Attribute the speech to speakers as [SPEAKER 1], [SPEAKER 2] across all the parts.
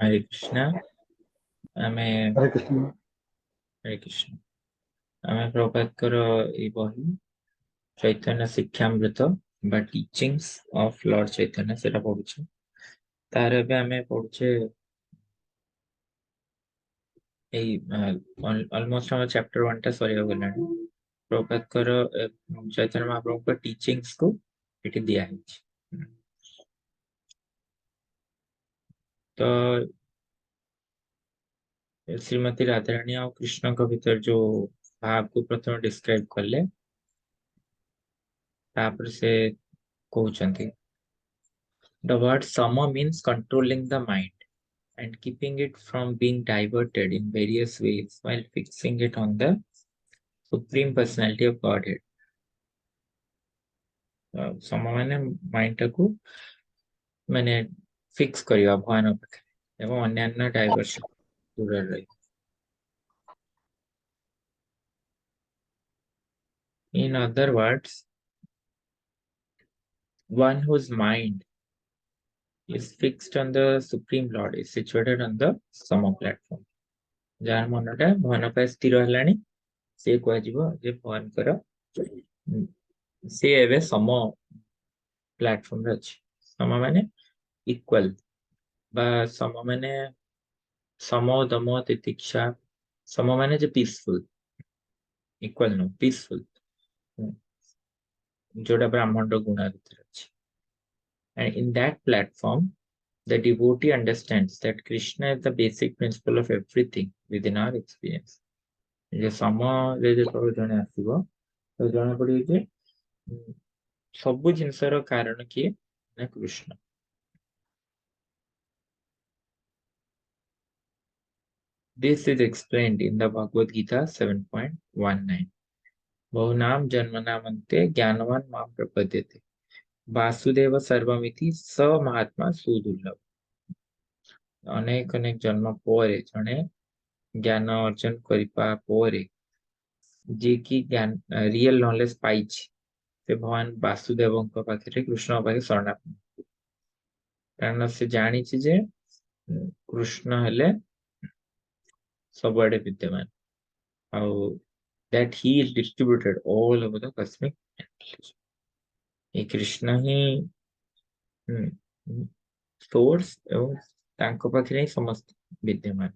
[SPEAKER 1] हरे कृष्णा आमे
[SPEAKER 2] हरे कृष्ण।
[SPEAKER 1] हरे कृष्ण आमे प्रभाकर ए बही चैतन्य शिक्षामृत बा टीचिंग्स ऑफ लॉर्ड चैतन्य सेटा पढुछु तार एबे आमे पढुचे ए ऑलमोस्ट हम चैप्टर 1 टा सरी गलानी प्रभाकर चैतन्य महाप्रभु का टीचिंग्स को एटी दिया है तो श्रीमती राधारानी और कृष्ण का भीतर जो भाव को प्रथम डिस्क्राइब करले तापर से कहउचंती the word sama means controlling the mind and keeping it from being diverted in various ways while fixing it on the Supreme Personality of Godhead. सम माने माइंड टाकू माने फिक्स करिवा भगवान पाखे एवं अन्य डाइवर्शन दूर रही. In other words, one whose mind is fixed on the Supreme Lord is situated on the Sama platform. जार मनटा भगवान पाए स्थिर हेलानी से कहजिवो जे भगवान कर से एवे सम प्लेटफॉर्म रे अछि. सम माने इक्वल बा सम माने सम दम तितिक्षा सम माने जे पीसफुल इक्वल नो पीसफुल जोड़ा ब्राह्मण रो गुण भितर अछि. And in that platform the devotee understands that Krishna is the basic principle of everything within our experience. जे सम रे जे जने आसीबो तो जଣା पड़ियो जे सब जिनसर कारण किए ना Krishna. This is explained in the Bhagavad Gita 7.19. बहुनाम जन्मनामन्ते ज्ञानवान मां प्रपद्यते वासुदेव सर्वमिति स महात्मा सुदुर्लभ. अनेक अनेक जन्म परे जने ज्ञान अर्जन करिपा परे जे कि ज्ञान रियल नॉलेज पाइछि से भगवान वासुदेवଙ୍କ पाखरे कृष्ण पाखे शरणापन्न कारण से जानिछि जे कृष्ण हेले सबआडे विद्यमान how that he is distributed all over the cosmic universe. ये कृष्ण ही सोर्स एवं तांको पाखरे ही समस्त विद्यमान.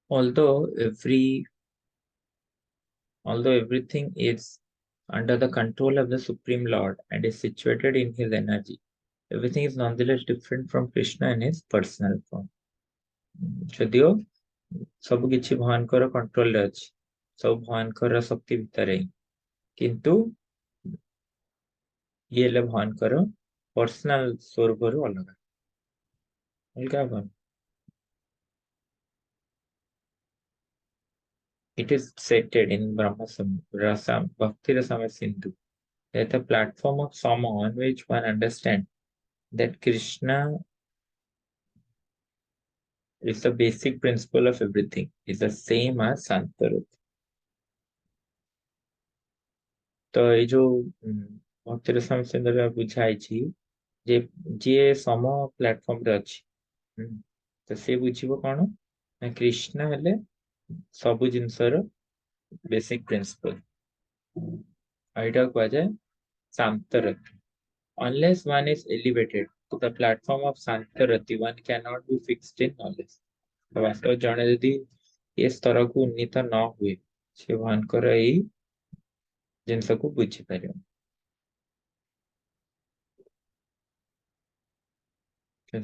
[SPEAKER 1] although every although everything is under the control of the Supreme Lord and is situated in his energy, everything is nonetheless different from Krishna in his personal form. जदियो सब किछि भगवानकर control रे अछि सब भगवानकर शक्ति भितर है किंतु ये ले भगवानकर पर्सनल स्वरूप रु अलग अलगा भगवान. It is stated in Brahma Rasa Bhakti Rasamrita Sindhu that the platform of Sama on which one understands that Krishna is the basic principle of everything is the same as Santarut. तो ये जो भक्ति रसामृत सिंधु रे बुझाई छी जे जे सम platform रे अछि तो से बुझिबो कोन ना कृष्ण हेले सब जिनसर बेसिक प्रिंसिपल आइडा को जाय शांतरति. Unless one is elevated to the platform of Santarati, one cannot be fixed in knowledge. तो वास्तव जणे यदि ये स्तर को उन्नीत न हुए से भगवानकर एई जिनस को बुझी पारियो.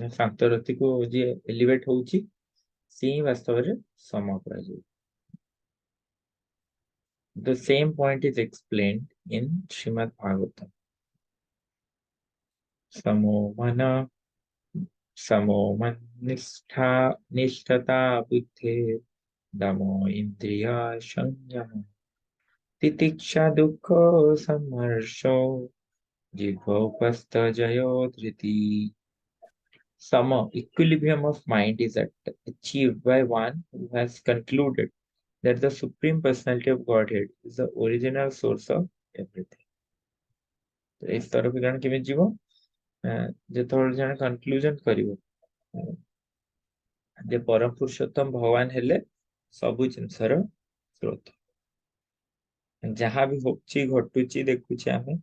[SPEAKER 1] शांतरति को जे एलिवेट होउची से ही वास्तव रे सम करा जाय. The same point is explained in Srimad Bhagavatam. समो मन समो मन निष्ठा निष्ठता बुद्धे दमो इंद्रिय संयम तितिक्षा दुःख समर्षो जिह्वोपस्थ जयो धृति. Some equilibrium of mind is achieved by one who has concluded that the Supreme Personality of Godhead is the original source of everything. तो इस तरह के ज्ञान केमे जीवो ଯେତେବେଳେ ଜଣେ କନକ୍ଲୁଜन କରିବ ଯେ ପରମ ପୁରୁଷୋତ୍ତମ ଭଗବାନ ହେଲେ ସବୁ ଜିନିଷର ସ୍ରୋତ, ଯାହା ବି ହଉଛି ଘଟୁଛି ଦେଖୁଛି ଆମେ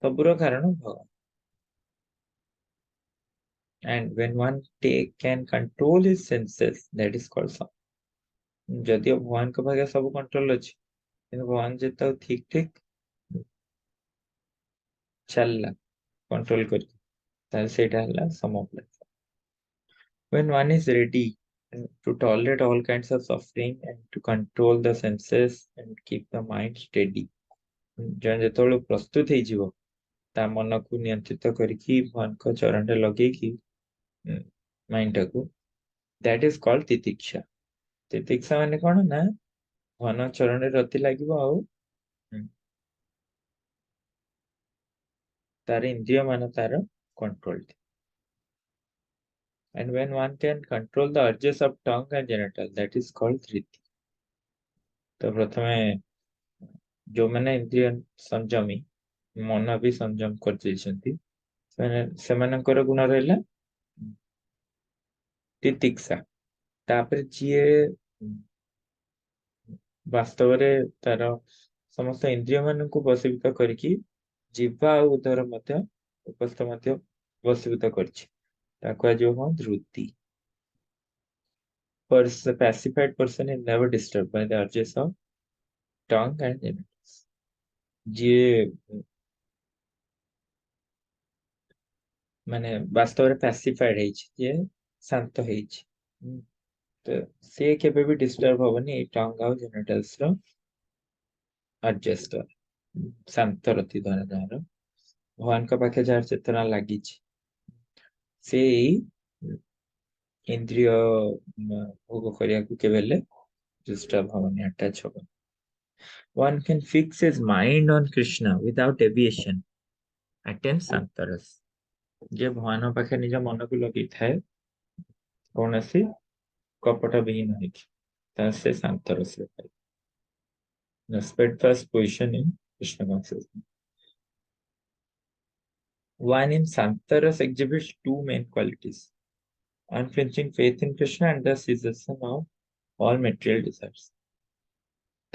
[SPEAKER 1] ସବୁର କାରଣ ଭଗବାନ। And when one can control his senses, that is called some. ଯଦିଓ ଭଗବାନଙ୍କ ପାଖରେ ସବୁ କଣ୍ଟ୍ରୋଲ ଅଛି, କିନ୍ତୁ ଭଗବାନ ଯଦି ତାକୁ ଠିକ ଠିକ ଚାଲିଲା କଣ୍ଟ୍ରୋଲ କରି, ତାହେଲେ ସେଇଟା ହେଲା ସମପ୍ଲାୟ। When one is ready to tolerate all kinds of suffering and to control the senses and keep the mind steady, ଜଣେ ଯେତେବେଳେ ପ୍ରସ୍ତୁତ ହେଇଯିବ ତା ମନକୁ ନିୟନ୍ତ୍ରିତ କରିକି ଭଗବାନଙ୍କ ଚରଣରେ ଲଗେଇକି ମାଇଣ୍ଡ ଟାକୁ, that is called ତିତିକ୍ଷା। ତିତିକ୍ଷା ମାନେ କଣ ନା ଭଗବାନ ଚରଣରେ ରତି ଲାଗିବ ଆଉ ତାର ଇନ୍ଦ୍ରିୟ ମାନ ତାର control. And when one can control the urges of tongue and genital, that is called धृति। तो प्रथमे ଯୋଉମାନେ ଇନ୍ଦ୍ରିୟ ସଂଯମୀ ମନ ବି ସଂଯମ କରିଯାଇଛନ୍ତି ସେମାନଙ୍କର ଗୁଣ ରହିଲା ତିତିକ୍ଷା। ତାପରେ ଯିଏ ବାସ୍ତବରେ ତାର ସମସ୍ତ ଇନ୍ଦ୍ରିୟ ମାନଙ୍କୁ ବଶୀଭୂତ କରିକି ଜିହ୍ବା ଆଉ ଉଦର ମଧ୍ୟ ଉପସ୍ଥ ମଧ୍ୟ ବଶୀଭୂତ କରିଛି, ତାକୁ ଆଜି କଣ Dhruti. Pacified person is never disturbed by the urges of tongue and genitals। ଯିଏ ମାନେ ବାସ୍ତବରେ ପାସିଫାଇଡ ହେଇଛି, ଯିଏ ଶାନ୍ତ ହେଇଛି, ତ ସେ କେବେ ବି ଡିଷ୍ଟର୍ବ ହବନି ଏଇ ଟଙ୍ଗ ଆଉ ଜେନିଟାଲ୍ସ ର ଆଡଜଷ୍ଟ। ଶାନ୍ତ ରତି ଦ୍ୱାରା ଯାହାର ଭଗବାନଙ୍କ ପାଖେ ଯାହାର ଚେତନା ଲାଗିଛି ସେ ଇନ୍ଦ୍ରିୟ ଭୋଗ କରିବାକୁ କେବେ ହେଲେ ଡିଷ୍ଟର୍ବ ହବନି, ଆଟାଚ ହବନି। One can fix his mind on Krishna without deviation, attains santaras। ଯେ ଭଗବାନ ପାଖେ ନିଜ ମନକୁ ଲଗେଇଥାଏ କୌଣସି କପଟ ବିହୀନ ହେଇକି, ତାହେଲେ ସେ ଶାନ୍ତ ରସରେ ପାଇବ। The steadfast position in Krishna consciousness. One in Santaras exhibits two main qualities: unflinching faith in Krishna and the cessation of all material desires।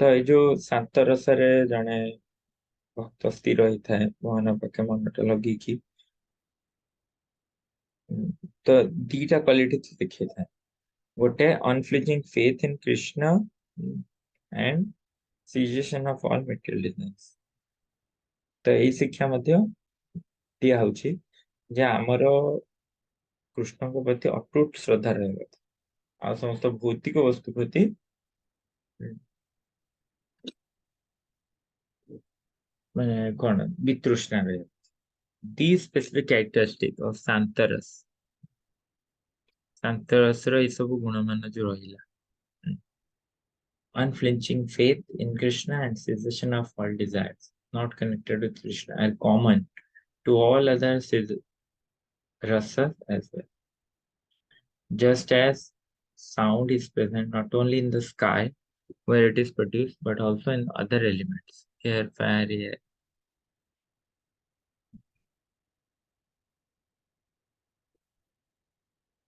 [SPEAKER 1] ତ ଏଇ ଯୋଉ ଶାନ୍ତ ରସରେ ଜଣେ ଭକ୍ତ ସ୍ଥିର ହେଇଥାଏ ଭଗବାନ ପାଖେ ମନଟା ଲଗେଇକି, ତ ଦିଟା କ୍ୱାଲିଟି ଦେଖେଇଥାଏ, ଗୋଟେ unflinching faith in Krishna and cessation of all material desires। ତ ଏଇ ଶିକ୍ଷା ମଧ୍ୟ ଦିଆ ହଉଛି ଯେ ଆମର କୃଷ୍ଣଙ୍କ ପ୍ରତି ଅଟୁଟ ଶ୍ରଦ୍ଧା ରହିବା କଥା, ଆଉ ସମସ୍ତ ଭୌତିକ ବସ୍ତୁ ପ୍ରତି ମାନେ କଣ ବିତୃଷ୍ଣା ରହିବା। These specific characteristics of Santaras, ଶାନ୍ତରସର ଏଇ ସବୁ ଗୁଣ ମାନ ଯୋଉ ରହିଲା, unflinching faith in Krishna and cessation of all desires not connected with Krishna are common to all other rasas as well। Just as sound is present not only in the sky where it is produced, but also in other elements, air, fire, air,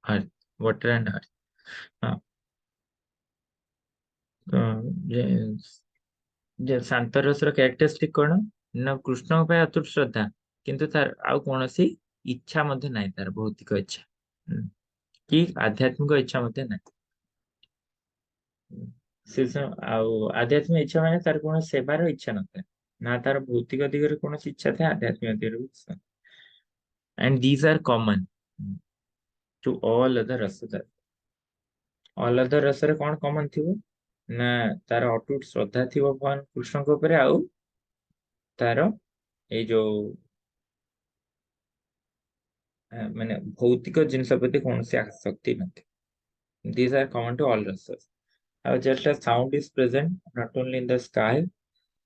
[SPEAKER 1] earth, water and earth। हाँ, ଯେ ଶାନ୍ତରସର characteristic କଣ ନା କୃଷ୍ଣଙ୍କ ପାଇଁ ଅତୁଟ ଶ୍ରଦ୍ଧା, କିନ୍ତୁ ତାର ଆଉ କୌଣସି ଇଚ୍ଛା ମଧ୍ୟ ନାହିଁ, ତାର ଭୌତିକ ଇଚ୍ଛା କି ଆଧ୍ୟାତ୍ମିକ ଇଚ୍ଛା ମଧ୍ୟ ନାହିଁ। ସେ ଆଉ ଆଧ୍ୟାତ୍ମିକ ଇଚ୍ଛା ମାନେ ତାର କୌଣସି ସେବାର ଇଚ୍ଛା ନଥାଏ, ନା ତାର ଭୌତିକ ଦିଗରେ କୌଣସି ଇଚ୍ଛା ଥାଏ, ଆଧ୍ୟାତ୍ମିକ ଦିଗରେ ବି। And these are common to all other rasas। all other ରସରେ କଣ କମନ ଥିବ ନା ତାର ଅଟୁଟ ଶ୍ରଦ୍ଧା ଥିବ ଭଗବାନ କୃଷ୍ଣଙ୍କ ଉପରେ, ଆଉ ତାର ଏଇ ଯୋଉ ମାନେ ଭୌତିକ ଜିନିଷ ପ୍ରତି କୌଣସି ଆସକ୍ତି ନଥାଏ। These are common to all rasas। ଆଉ just as sound is present not only in the sky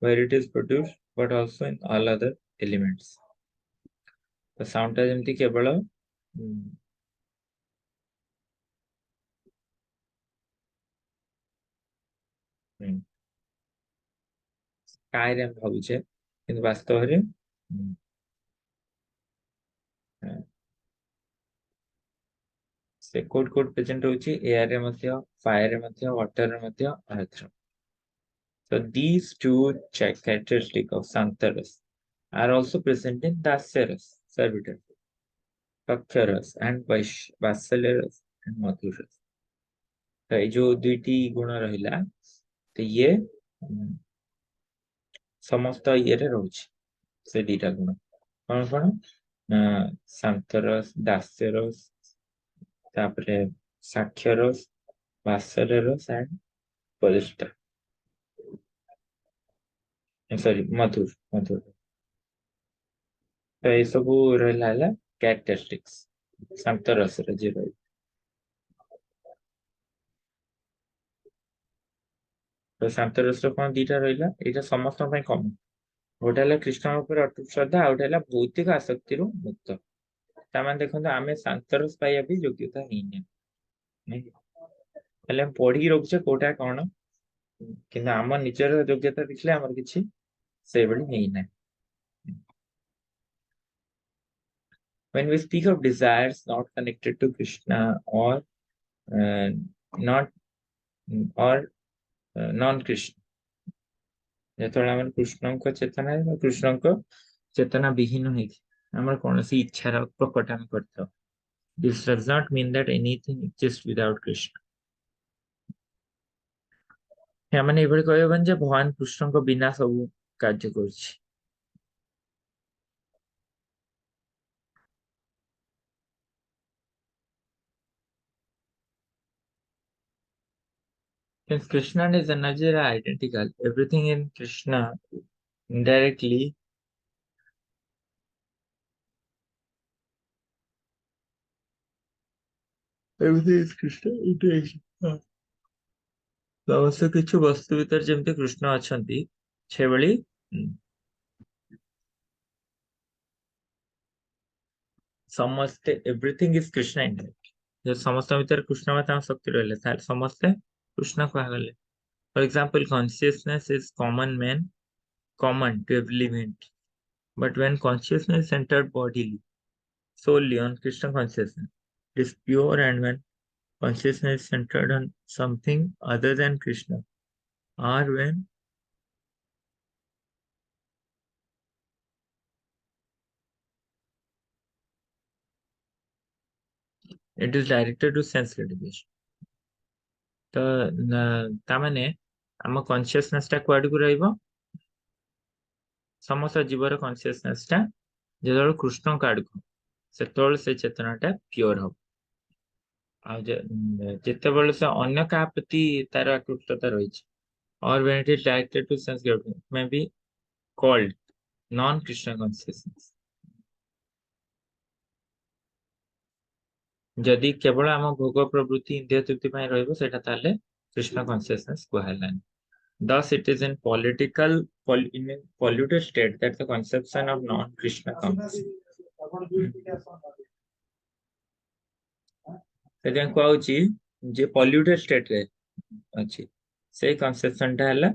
[SPEAKER 1] where it is produced but also in all other elements। ତ ସାଉଣ୍ଡ ଟା ଯେମିତି କେବଳ ସ୍କାଏ ରେ ଆମେ ଭାବୁଛେ, କିନ୍ତୁ ବାସ୍ତବରେ से कोड कोड प्रेजेंट होची एयर रे मध्य, फायर रे मध्य, वाटर रे मध्य, अर्थ रे। So these two characteristics of Santaras are also present in Dasyaras, servitor, Paksharas, and Vasalas and Madhuras. तो ये जो दुईटी गुण रहिला तो ये समस्त ये रे रोच से दीटा गुण कौन कौन शांतरस दास्यरस तापरे साक्षरस वात्सल्यरस एंड बलिष्ठ सॉरी मधुर मधुर तो ये सब रहिला कैरेक्टरिस्टिक्स शांतरस रे जे रहि तो शांतरस रो कोन दीटा रहिला एटा समस्त पय कॉमन गोटे है कृष्ण ऊपर अटूट श्रद्धा आउ है भौतिक आसक्ति मुक्त तामान देखो आम शांतरस पाइबा भी योग्यता नहीं पढ़ी रोचे कोटा कौन कि आम निजर योग्यता देखले आमर किछि से बड़ी नहीं ना when we speak of desires not connected to Krishna or not or non Krishna ଯେତେବେଳେ ଆମେ କୃଷ୍ଣଙ୍କ ଚେତନା କୃଷ୍ଣଙ୍କ ଚେତନା ବିହୀନ ହେଇକି ଆମର କୌଣସି ଇଚ୍ଛାର ପ୍ରକଟ ଆମେ କରିଥାଉ this does not mean that anything exists without Krishna ମାନେ ଏଭଳି କହିବାନି ଯେ ଭଗବାନ କୃଷ୍ଣଙ୍କ ବିନା ସବୁ କାର୍ଯ୍ୟ କରୁଛି since Krishna and his energy are identical everything in Krishna indirectly everything is Krishna indirectly ସମସ୍ତ କିଛି ବସ୍ତୁ ଭିତରେ ଯେମିତି କୃଷ୍ଣ ଅଛନ୍ତି ସେଭଳି ସମସ୍ତେ everything is Krishna indirect ଯଦି ସମସ୍ତ ଭିତରେ କୃଷ୍ଣ ବା ତାଙ୍କ ଶକ୍ତି ରହିଲେ ତାହେଲେ ସମସ୍ତେ Krishna କୁହାଗଲେ for example consciousness is common to every living but when consciousness is centered bodily solely on Krishna consciousness it is pure and when consciousness is centered on something other than Krishna or when it is directed to sense gratification तो तामाने आम consciousness टा कुआड को रहइबो समस्त जीवर consciousness टा जेतोल Krishna card को सेतोल से चेतना टा pure हो आ जेते बेले से अन्य का प्रति तार आकृष्टता रही और when it is directed to sense gratification may be called non Krishna consciousness जदि केवल आम भोग प्रवृत्ति इंद्रिय तृप्ति पय रहइबो सेटा ताले कृष्ण कॉन्शियसनेस कुहालानी thus it is in in a polluted state that the conception of non Krishna comes ସେଥିପାଇଁ କୁହାଉଛି ଯେ ପଲ୍ୟୁଟେଡ୍ ଷ୍ଟେଟ୍ ରେ ଅଛି ସେଇ କନସେପ୍ସନ ଟା ହେଲା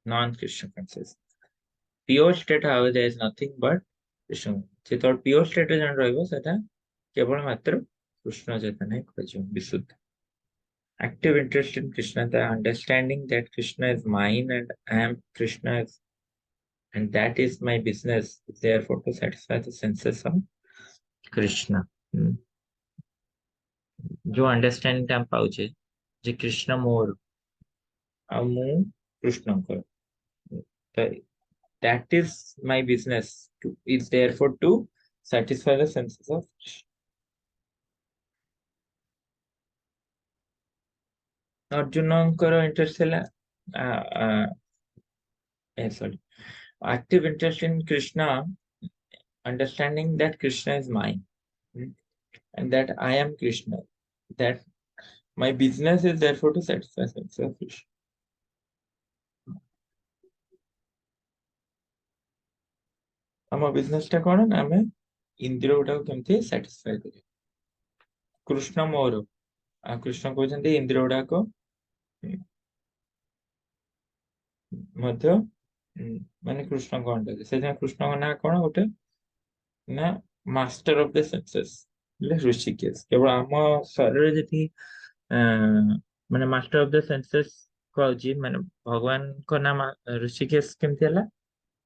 [SPEAKER 1] non Krishna conception pure state how there is nothing but Krishna ଯେତେବେଳେ ପିଓର ଷ୍ଟେଟ୍ ରେ ଜଣେ ରହିବ ସେଟା କେବଳ ମାତ୍ର କୃଷ୍ଣ ଚେତନା ହିଁ ଖୋଜିବ ବିଶୁଦ୍ଧ active interest in Krishna the understanding that Krishna is mine and I am Krishna and that is my business therefore to satisfy the senses of Krishna जो अंडरस्टैंडिंग हम पाउचे जे कृष्ण मोर आ मु कृष्ण को that is my business to is therefore to satisfy the senses of अर्जुनଙ୍କର interest ହେଲା sorry active interest in Krishna understanding that Krishna is mine and that I am Krishna that my business is therefore to satisfy senses of Krishna ଆମ business टा कोन ना हमें इंद्रिय गुटा केमती satisfy करिया कृष्ण मोर कृष्ण कहते इंद्रिय गुड़ाक माने कृष्ण कौन से कृष्ण ना कौन गोटे ना master of the senses Rishikesh केवल आम शरीर जी माने मास्टर ऑफ द सेंसेस कहूँ माने भगवान को नाम ऋषिकेश केमती है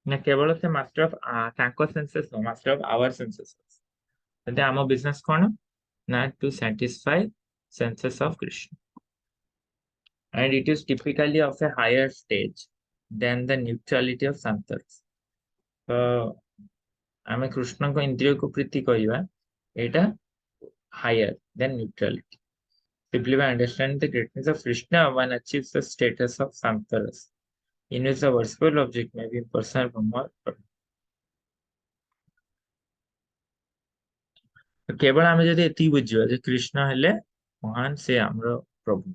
[SPEAKER 1] ना केवल से मास्टर ऑफ तांको senses no master of our senses आम बिजनेस कौन ना to satisfy senses of Krishna and it is typically of a higher stage than the neutrality of santas तो आम कृष्ण को इंद्रिय को प्रीति कहवा एटा higher than neutrality simply by understanding the greatness of Krishna one achieves the status of santaras in which the worshipful object may be impersonal Brahma तो केवल आम जदि एति बुझिबा जे कृष्ण हेले महान से हमरो प्रभु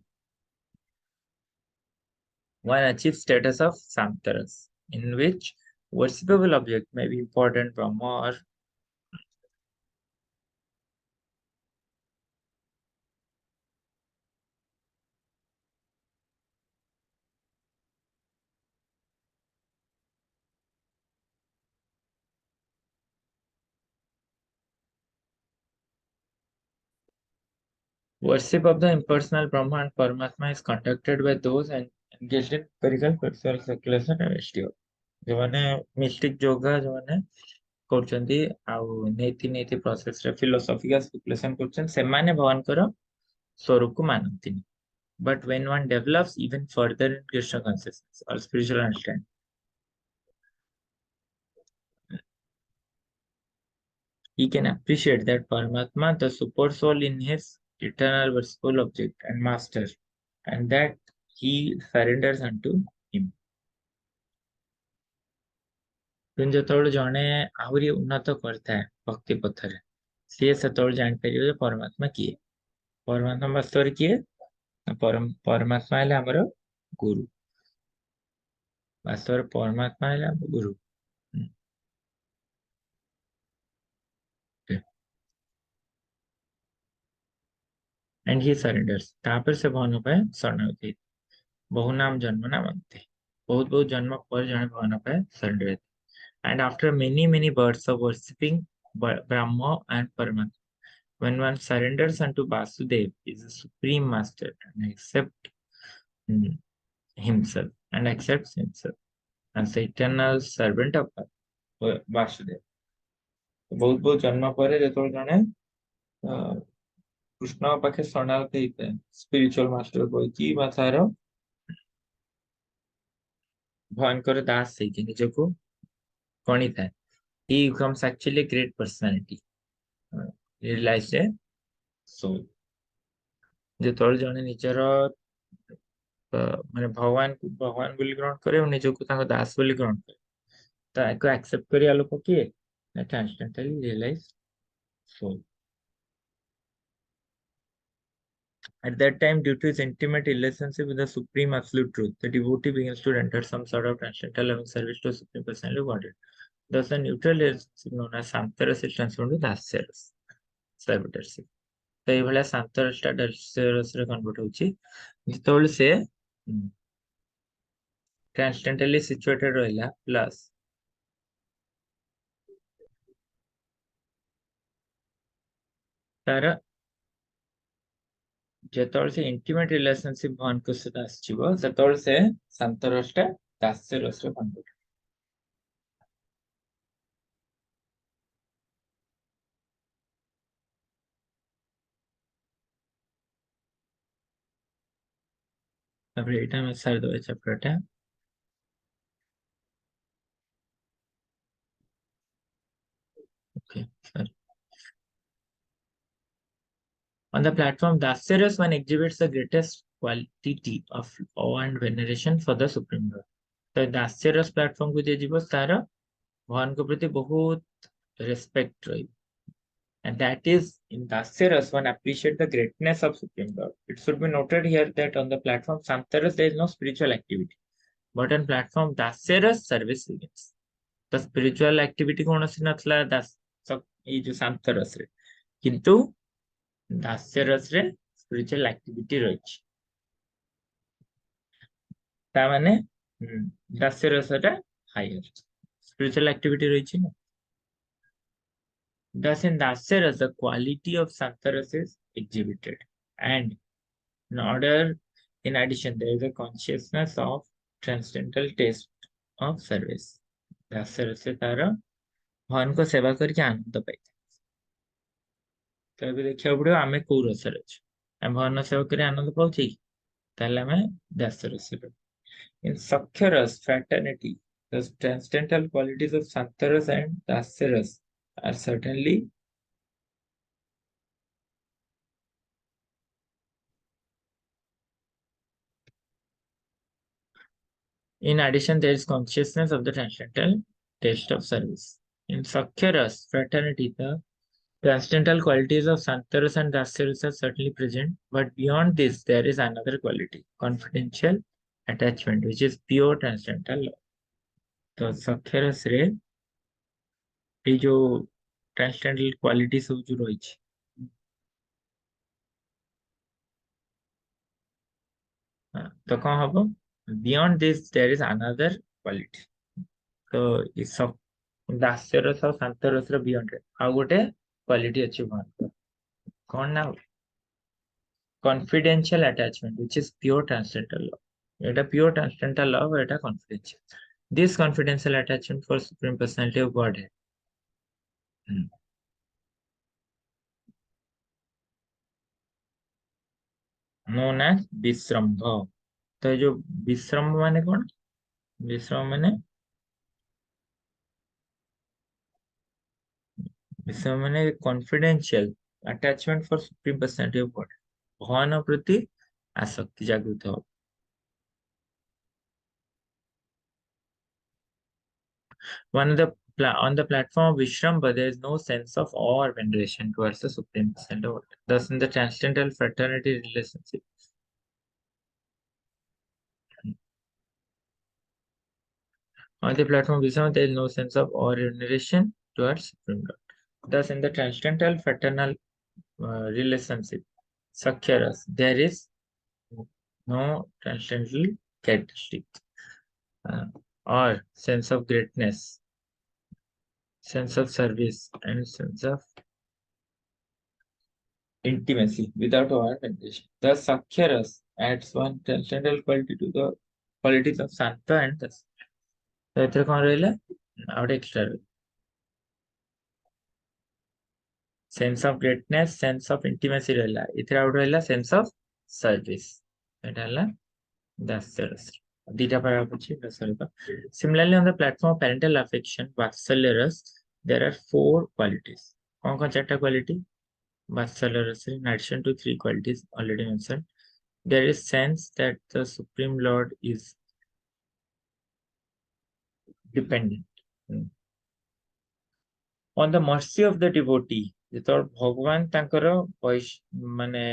[SPEAKER 1] one achieves status of santaras in which worshipable object may be important Brahma or worship of the impersonal Brahma and Paramatma is conducted by those engaged in spiritual cultural circulation and STO. जो माने mistake yoga जो माने करछंती आउ नीति नीति process रे philosophical speculation करछन से माने भगवान कर स्वरूप को मानती but when one develops even further in Krishna consciousness or spiritual understanding he can appreciate that Paramatma the super soul in his eternal worshipful object and master and that he surrenders unto him କିନ୍ତୁ ଯେତେବେଳେ ଜଣେ ଆହୁରି ଉନ୍ନତ କରିଥାଏ ଭକ୍ତି ପଥରେ ସିଏ ସେତେବେଳେ ଜାଣିପାରିବ ଯେ ପରମାତ୍ମା କିଏ ପରମାତ୍ମା ବାସ୍ତବରେ କିଏ ପରମାତ୍ମା ହେଲେ ଆମର ଗୁରୁ ବାସ୍ତବରେ ପରମାତ୍ମା ହେଲେ ଆମ ଗୁରୁ एंड ही सरेंडर्स तापर से भवन पाए शरणागति बहु नाम जन्म नाम अंते बहुत बहुत जन्म पर जने भवन पाए surrender and after many many births of worshipping Brahma and Paramatma when one surrenders unto Vasudev is the supreme master and mm, himself and accepts himself as the eternal servant of Vasudev बहुत बहुत जन्म पर जो जने कृष्ण पाखे शरणागति होता है स्पिरिचुअल मास्टर कोई तार भयंकर दास है निजको गणी था he becomes actually a great personality realized a soul ଯେତେବେଳେ ଜଣେ ନିଜର ମାନେ ଭଗବାନ ଭଗବାନ ବୋଲି ଗ୍ରହଣ କରେ ଆଉ ନିଜକୁ ତାଙ୍କ ଦାସ ବୋଲି ଗ୍ରହଣ କରେ ତାକୁ ଆକ୍ସେପ୍ଟ କରିବା ଲୋକ କିଏ ନା transcendentally realized soul at that time due to his intimate relationship with the supreme absolute truth the devotee begins to render some sort of transcendental loving service to the supreme personality of Godhead thus the neutral relationship known as Santaras is transformed to Dasyaras servitorship ତ ଏଇଭଳିଆ ଶାନ୍ତରସଟା ଦାସ୍ୟରସରେ convert ହଉଛି ଯେତେବେଳେ ସେ transcendentally situated ରହିଲା plus ତାର ଯେତେବେଳେ ସେ ଇଣ୍ଟିମେଟ relationship ଭଗବାନଙ୍କ ସହିତ ଆସିଯିବ ସେତେବେଳେ ସେ ଶାନ୍ତରସଟା ଦାସ୍ୟରସରେ କନଭର୍ଟ ତାପରେ ଏଇଟା ଆମେ ସାରିଦେବା ଚାପ୍ଟରଟା okay sorry On the platform, Dasyaras one exhibits the greatest quality of awe and veneration for the Supreme Lord. तो दास्यरस प्लेटफॉर्म को जे जीव तार भगवान को प्रति बहुत रेस्पेक्ट रही and that is in Dasyaras one appreciate the greatness of Supreme Lord. It should be noted here that on the platform Santaras there is no spiritual activity, but on platform Dasyaras service begins. The spiritual activity कौनसी नथला दास ये जो Santaras रे किंतु दास्यरस रे spiritual activity रही ता माने दास्यरस टा हायर spiritual activity रही ना Thus, in Dasaras, the quality of Santaras is exhibited. And in addition, there is a consciousness of transcendental taste of service. ଦାସରସ ତାର ଭଗବାନଙ୍କ ସେବା କରିକି ଆନନ୍ଦ ପାଇଥାଏ। ତ ଏବେ ଦେଖିବାକୁ ପଡିବ ଆମେ କୋଉ ରସରେ ଅଛୁ। ଆମେ ଭଗବାନ ସେବା କରି ଆନନ୍ଦ ପାଉଛେ କି? ତାହେଲେ ଆମେ ଦାସରସରେ। In Sakhyaras fraternity, the transcendental qualities of Santaras and Dasaras are certainly. In addition, there is consciousness of the transcendental taste of service. In Sakhyaras fraternity, the transcendental qualities of Santaras and Dasaras are certainly present, but beyond this, there is another quality, confidential attachment, which is pure transcendental love. तो Sakhyaras रे ये जो transcendental quality सब जो रही है, तो कौन हबो? Beyond this, there is another quality. तो इस सब दास्यरस और शांतरस रे beyond रे ଆଉ ଗୋଟେ quality ଅଛି ଭଗବାନଙ୍କର। କଣ ନା confidential attachment, which is pure transcendental love. এটা pure transcendental love, এটা confidential. This confidential attachment for Supreme Personality of Godhead, known as विश्रम्भ। तो ये जो विश्रम्भ माने कौन? विश्रम्भ माने confidential attachment for Supreme Personality of Godhead, भगवान प्रति आसक्ति जागृत हो। On the platform of Vishrambha, there is no sense of awe or veneration towards the Supreme Personality of Godhead. Thus, in the transcendental fraternity relationship, on the platform of Vishrambha, there is no sense of awe or veneration towards Supreme Lord. Thus, in the transcendental fraternal relationship, Sakhyaras, there is no transcendental characteristic or sense of greatness, sense of service, and sense of intimacy without our condition. Thus, Sakhyaras adds one transcendental quality to the qualities of Santa and Das. तो ଏଥିରେ କଣ ରହିଲା? ଆଉ ଗୋଟେ extra sense of greatness, sense of intimacy ରହିଲା। ଏଥିରେ ଆଉ ଗୋଟେ ରହିଲା sense of service। ଏଇଟା ହେଲା ଦାସ୍ୟରସ। ଦିଟା paragraph ଅଛି ଦାସ୍ୟରସ। Similarly, on the platform of parental affection, Vatsalya Ras, there are 4 qualities. कौन कौन 4टा quality? Vatsalya Ras, in addition to 3 qualities already mentioned, there is sense that the Supreme Lord is dependent on the mercy of the devotee. ଯେତେବେଳେ ଭଗବାନ ତାଙ୍କର ମାନେ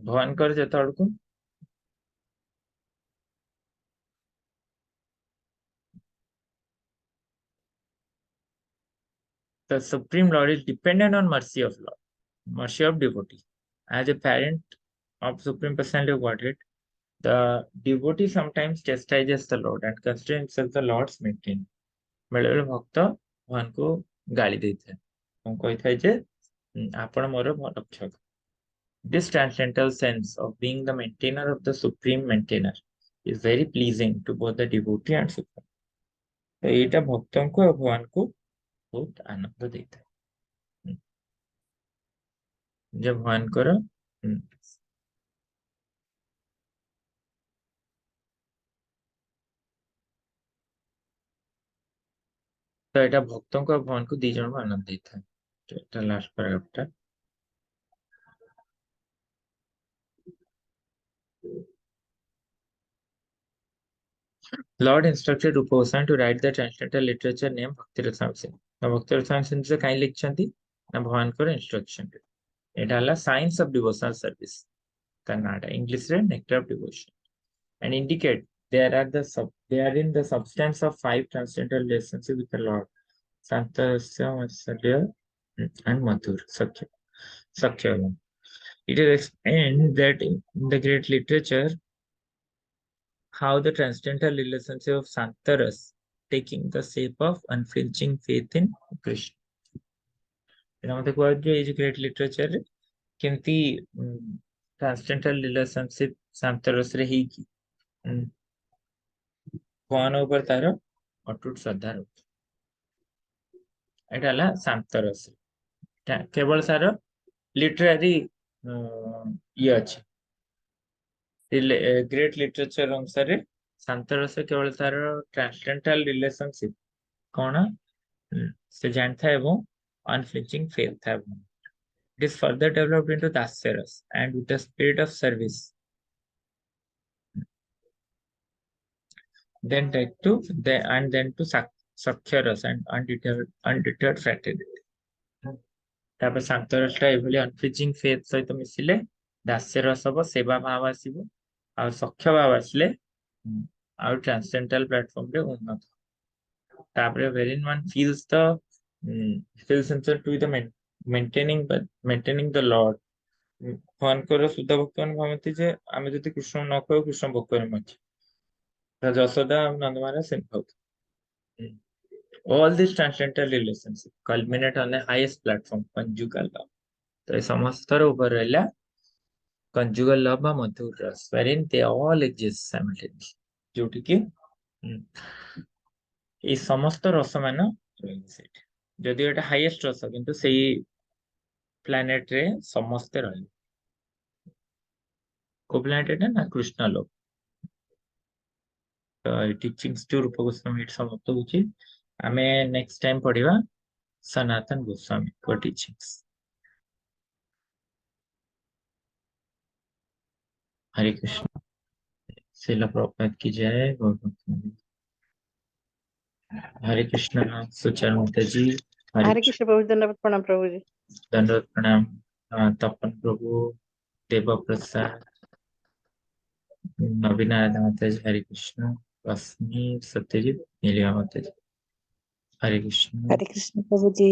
[SPEAKER 1] ଭଗବାନଙ୍କର ଯେତେବେଳକୁ the Supreme Lord is dependent on mercy of Lord, mercy of devotee. As a parent of Supreme Personality of Godhead, the devotee sometimes chastises the Lord and considers himself the Lord's maintainer. ବେଳେବେଳେ ଭକ୍ତ ଭଗବାନଙ୍କୁ ଗାଳି ଦେଇଥାଏ, କହିଥାଏ ଯେ ଆପଣ ମୋର ରକ୍ଷକ। This transcendental sense of being the maintainer of the supreme maintainer is very pleasing to both the devotee and supreme. तो ଏଇଟା ଭକ୍ତଙ୍କୁ ଆଉ ଭଗବାନଙ୍କୁ ବହୁତ ଆନନ୍ଦ ଦେଇଥାଏ। ଯେ ଭଗବାନଙ୍କର ତ ଏଇଟା ଭକ୍ତଙ୍କୁ ଆଉ ଭଗବାନଙ୍କୁ ଦି ଜଣଙ୍କୁ ଆନନ୍ଦ ଦେଇଥାଏ। ଏଇଟା last ପାରାଗ୍ରାଫଟା। Lord instructed Rupa Goswami to write the transcendental literature named Bhakti Rasamrita Sindhu. Bhakti Rasamrita Sindhu କାହିଁ ଲେଖିଛନ୍ତି? ନା ଭଗବାନଙ୍କର instruction। ଏଇଟା ହେଲା Science of Devotional Service। ତା ନାଁଟା ଇଂଲିଶରେ Nectar of Devotion, and indicate they are in the substance of 5 transcendental relationships with the Lord: Santasya, Vatsalya, and Madhur, Sakhya. It is explained that in the great literature how the transcendental relationship of Santaras taking the shape of unflinching faith in Krishna. ଏଇଟା ମତେ କୁହାଯାଏ ଏଇ ଯୋଉ great ଲିଟରେଚରରେ କେମିତି transgender relationship ଶାନ୍ତରସରେ ହେଇକି ଭଗବାନ ଉପରେ ତାର ଅଟୁଟ ଶ୍ରଦ୍ଧା ରହୁଛି। ଏଇଟା ହେଲା ଶାନ୍ତରସ। କେବଳ ତାର लिटरेरी ये अच्छे ग्रेट लिटरेचर अनुसार शांतरस केवल तार ट्रांसडेंटल रिलेशनशिप कौन से जानता है वो अनफ्लिंचिंग फेथ था वो it is further developed into दास्यरस and with the spirit of service then that to and then to Sakhyarasa and undeterred fraternity. तापर शांतरसटा एभली अनफ्लिचिंग फेथ सहित मिसिले दास्य रस हब सेवा भाव आसीबो आ सख्य भाव आसले आ ट्रांसडेंटल प्लेटफॉर्म रे उन्नत तापर वेरिन one feels the feels inter to the maintaining the Lord भगवान को शुद्ध भक्त मान भावती जे आमे जति कृष्ण न कहो कृष्ण भक्त रे मच जसोदा नंद महाराज सेम भक्त all these transcendental relationships culminate on the highest platform conjugal love तो ये समस्तर ऊपर रहला conjugal love बा मधुर रस wherein they all exist simultaneously जोटी कि ये समस्त रस मान सेट जदि एटा हाईएस्ट रस किंतु सेही प्लैनेट रे समस्त रही को प्लैनेट एटा ना कृष्ण लोक तो टीचिंग्स टू रूप गोस्वामी इट समाप्त होची आमे नेक्स्ट टाइम पढ़िबा सनातन गोस्वामी को टीचिंग्स हरे कृष्ण शिला प्रभुपाद की जय हरे कृष्ण सुचर माता जी
[SPEAKER 2] हरे कृष्ण प्रभु दंडवत प्रणाम प्रभु जी
[SPEAKER 1] दंडवत प्रणाम तपन प्रभु देव प्रसाद नवीनारायण माता जी हरे कृष्ण रश्मि सत्यजीत नीलिमा माता जी हरे कृष्ण
[SPEAKER 2] प्रभु जी